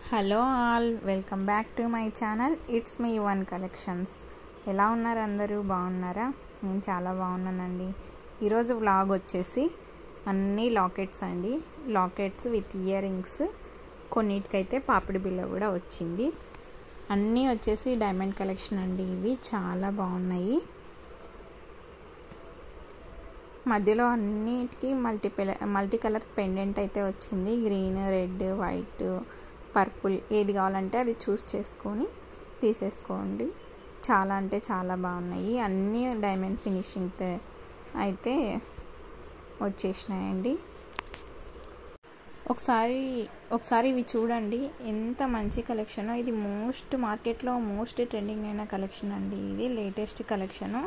Hello all, welcome back to my channel. It's me one collections. ఎలా ఉన్నారు అందరూ? బాగున్నారా? నేను చాలా బాగున్నానండి. ఈరోజు వ్లాగ్ వచ్చేసి అన్నీ లాకెట్స్ అండి. లాకెట్స్ విత్ ఇయర్ రింగ్స్, కొన్నిటికైతే పాపిడి బిల్ల కూడా వచ్చింది. అన్నీ వచ్చేసి డైమండ్ కలెక్షన్ అండి. ఇవి చాలా బాగున్నాయి. మధ్యలో అన్నిటికీ మల్టీ కలర్ పెండెంట్ అయితే వచ్చింది. గ్రీన్, రెడ్, వైట్, పర్పుల్ ఏది కావాలంటే అది చూస్ చేసుకొని తీసేసుకోండి. చాలా అంటే చాలా బాగున్నాయి. అన్నీ డైమండ్ ఫినిషింగ్ అయితే వచ్చేసినాయండి. ఒకసారి ఇవి చూడండి, ఎంత మంచి కలెక్షనో. ఇది మార్కెట్లో మోస్ట్ ట్రెండింగ్ అయిన కలెక్షన్ అండి. ఇది లేటెస్ట్ కలెక్షను.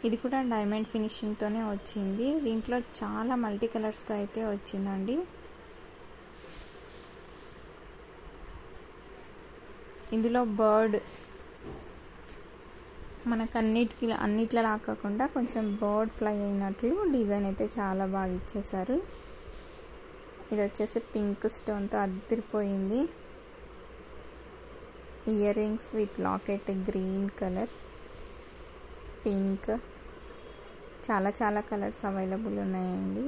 ఇది కూడా డైమండ్ ఫినిషింగ్తోనే వచ్చింది. దీంట్లో చాలా మల్టీ కలర్స్తో అయితే వచ్చిందండి. ఇందులో బర్డ్ మనకు అన్నిట్లా కాకుండా కొంచెం బర్డ్ ఫ్లై అయినట్లు డిజైన్ అయితే చాలా బాగా ఇచ్చేసారు. ఇది వచ్చేసి పింక్ స్టోన్తో అదిరిపోయింది. Ear rings with locket, green colour, pink, చాలా కలర్స్ అవైలబుల్ ఉన్నాయండి.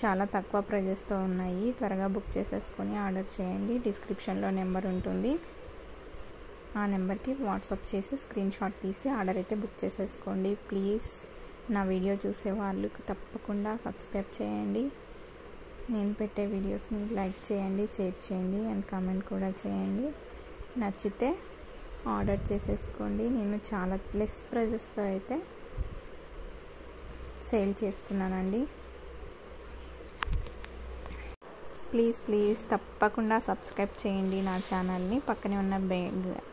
చాలా తక్కువ ప్రైజెస్తో ఉన్నాయి. త్వరగా బుక్ చేసేసుకొని ఆర్డర్ చేయండి. డిస్క్రిప్షన్లో నెంబర్ ఉంటుంది. ఆ నెంబర్కి వాట్సాప్ చేసి స్క్రీన్ షాట్ తీసి ఆర్డర్ అయితే బుక్ చేసేసుకోండి. ప్లీజ్ నా వీడియో చూసే వాళ్ళు తప్పకుండా సబ్స్క్రైబ్ చేయండి. నేను పెట్టే వీడియోస్ని లైక్ చేయండి, షేర్ చేయండి అండ్ కామెంట్ కూడా చేయండి. నచ్చితే ఆర్డర్ చేసేసుకోండి. నేను చాలా లెస్ ప్రైజెస్తో అయితే సేల్ చేస్తున్నానండి. ప్లీజ్ తప్పకుండా సబ్స్క్రైబ్ చేయండి నా ఛానల్ని. పక్కనే ఉన్న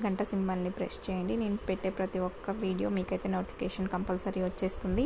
గంట సింబల్ని ప్రెస్ చేయండి. నేను పెట్టే ప్రతి ఒక్క వీడియో మీకైతే నోటిఫికేషన్ కంపల్సరీ వచ్చేస్తుంది.